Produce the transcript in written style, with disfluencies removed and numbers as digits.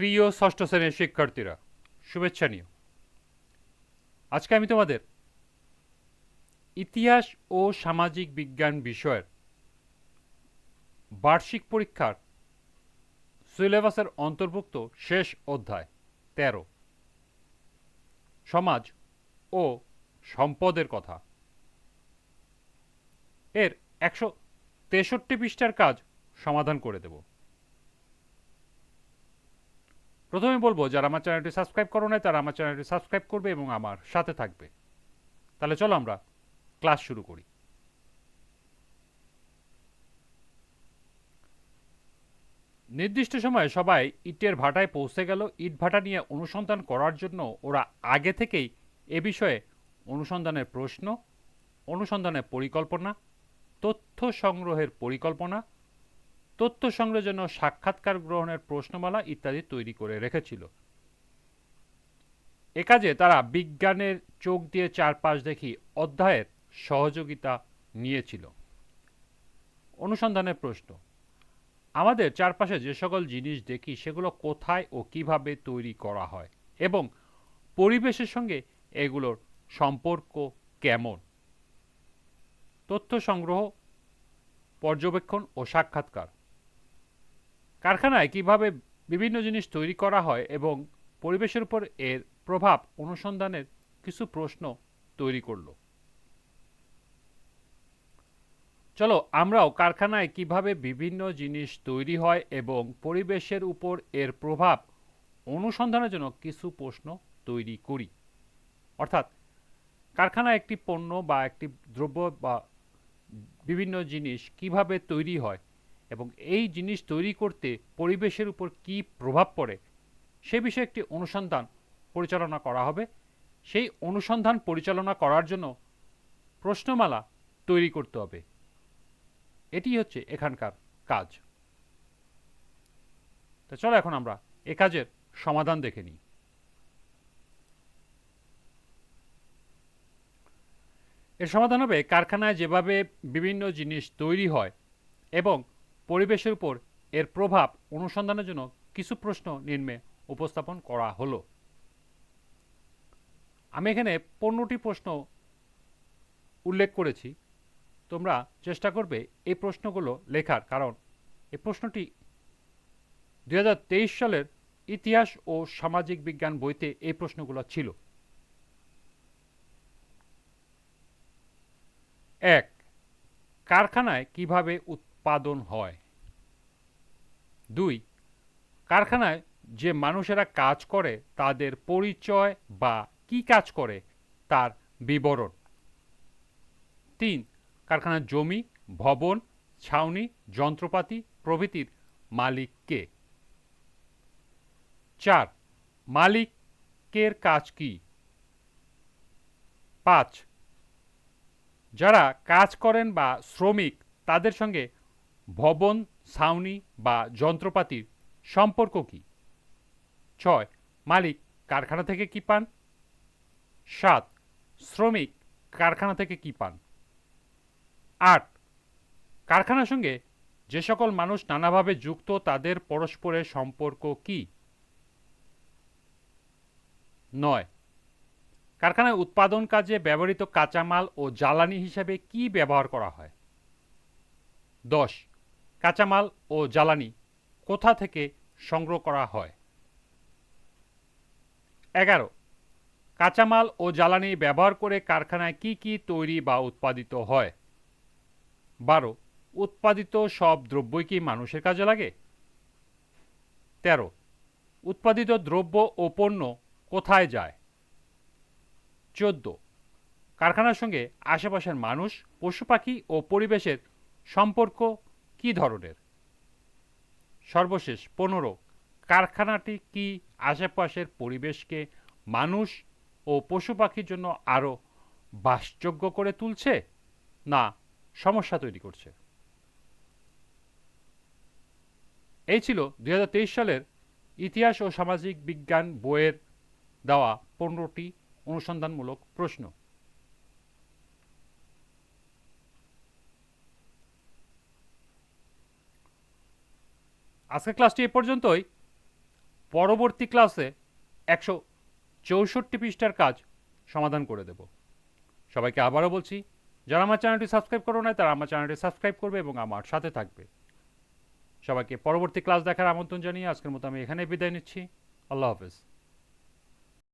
প্রিয় ষষ্ঠ শ্রেণীর শিক্ষার্থীরা, শুভেচ্ছা নিও। আজকে আমি তোমাদের ইতিহাস ও সামাজিক বিজ্ঞান বিষয়ের বার্ষিক পরীক্ষার সিলেবাসের অন্তর্ভুক্ত শেষ অধ্যায় ১৩ সমাজ ও সম্পদের কথা এর ১৬৩ পৃষ্ঠার কাজ সমাধান করে দেব। প্রথমে বলবো, যারা আমার চ্যানেলটি সাবস্ক্রাইব করো নাই তারা আমার চ্যানেলটি সাবস্ক্রাইব করবে এবং আমার সাথে থাকবে। তাহলে চলো আমরা ক্লাস শুরু করি। নির্দিষ্ট সময়ে সবাই ইটের ভাটায় পৌঁছে গেল। ইট ভাটা নিয়ে অনুসন্ধান করার জন্য ওরা আগে থেকেই এ বিষয়ে অনুসন্ধানের প্রশ্ন, অনুসন্ধানের পরিকল্পনা, তথ্য সংগ্রহের পরিকল্পনা, তথ্য সংগ্রহের জন্য সাক্ষাৎকার গ্রহণের প্রশ্নমালা ইত্যাদি তৈরি করে রেখেছিল। এ কাজে তারা বিজ্ঞানের চোখ দিয়ে চারপাশ দেখি অধ্যায়ের সহযোগিতা নিয়েছিল। অনুসন্ধানের প্রশ্ন: আমাদের চারপাশে যে সকল জিনিস দেখি সেগুলো কোথায় ও কিভাবে তৈরি করা হয় এবং পরিবেশের সঙ্গে এগুলোর সম্পর্ক কেমন? তথ্য সংগ্রহ, পর্যবেক্ষণ ও সাক্ষাৎকার: কারখানায় কিভাবে বিভিন্ন জিনিস তৈরি করা হয় এবং পরিবেশের উপর এর প্রভাব অনুসন্ধানের কিছু প্রশ্ন তৈরি করলো। চলো আমরাও কারখানায় কিভাবে বিভিন্ন জিনিস তৈরি হয় এবং পরিবেশের উপর এর প্রভাব অনুসন্ধানের জন্য কিছু প্রশ্ন তৈরি করি। অর্থাৎ কারখানায় একটি পণ্য বা একটি দ্রব্য বা বিভিন্ন জিনিস কিভাবে তৈরি হয় এবং এই জিনিস তৈরি করতে পরিবেশের উপর কি প্রভাব পড়ে সে বিষয়ে একটি অনুসন্ধান পরিচালনা করা হবে। সেই অনুসন্ধান পরিচালনা করার জন্য প্রশ্নমালা তৈরি করতে হবে। এটি হচ্ছে এখানকার কাজ। তো চলো এখন আমরা এ কাজের সমাধান দেখে নিই। এর সমাধান হবে, কারখানায় যেভাবে বিভিন্ন জিনিস তৈরি হয় এবং পরিবেশের উপর এর প্রভাব অনুসন্ধানের জন্য কিছু প্রশ্ন নিম্নে উপস্থাপন করা হলো। আমি এখানে ১৫টি প্রশ্ন উল্লেখ করেছি। তোমরা চেষ্টা করবে এই প্রশ্নগুলো লেখার, কারণ এই প্রশ্নটি ২০২৩ সালের ইতিহাস ও সামাজিক বিজ্ঞান বইতে এই প্রশ্নগুলো ছিল। ১. কারখানায় কিভাবে উৎপাদন হয়? ২. কারখানায় যে মানুষেরা কাজ করে তাদের পরিচয় বা কি কাজ করে তার বিবরণ। ৩. কারখানার জমি, ভবন, ছাউনি, যন্ত্রপাতি প্রভৃতির মালিক কে? ৪. মালিকের কাজ কি? ৫. যারা কাজ করেন বা শ্রমিক তাদের সঙ্গে ভবন, ছাউনি বা যন্ত্রপাতির সম্পর্ক কি? ৬. মালিক কারখানা থেকে কি পান? ৭. শ্রমিক কারখানা থেকে কি পান? ৮. কারখানার সঙ্গে যে সকল মানুষ নানাভাবে যুক্ত তাদের পরস্পরের সম্পর্ক কি? ৯. কারখানায় উৎপাদন কাজে ব্যবহৃত কাঁচামাল ও জ্বালানি হিসাবে কি ব্যবহার করা হয়? ১০. কাঁচামাল ও জ্বালানি কোথা থেকে সংগ্রহ করা হয়? ১১. কাঁচামাল ও জ্বালানি ব্যবহার করে কারখানায় কি কি তৈরি বা উৎপাদিত হয়? ১২. উৎপাদিত সব দ্রব্যই কি মানুষের কাজে লাগে? ১৩. উৎপাদিত দ্রব্য ও পণ্য কোথায় যায়? ১৪. কারখানার সঙ্গে আশেপাশের মানুষ, পশু পাখি ও পরিবেশের সম্পর্ক কি ধরনের? সর্বশেষ ১৫. কারখানাটি কি আশেপাশের পরিবেশকে মানুষ ও পশু পাখির জন্য আরও বাসযোগ্য করে তুলছে না সমস্যা তৈরি করছে? এই ছিল ২০২৩ সালের ইতিহাস ও সামাজিক বিজ্ঞান বইয়ের দেওয়া ১৫টি অনুসন্ধানমূলক প্রশ্ন। আজকের ক্লাসটি এ পর্যন্তই। পরবর্তী ক্লাসে 164 পৃষ্ঠার কাজ সমাধান করে দেব। সবাইকে আবারও বলছি, যারা আমার চ্যানেলটি সাবস্ক্রাইব করো না তারা আমার চ্যানেলটি সাবস্ক্রাইব করবে এবং আমার সাথে থাকবে। সবাইকে পরবর্তী ক্লাস দেখার আমন্ত্রণ জানিয়ে আজকের মতো আমি এখানে বিদায় নিচ্ছি। আল্লাহ হাফেজ।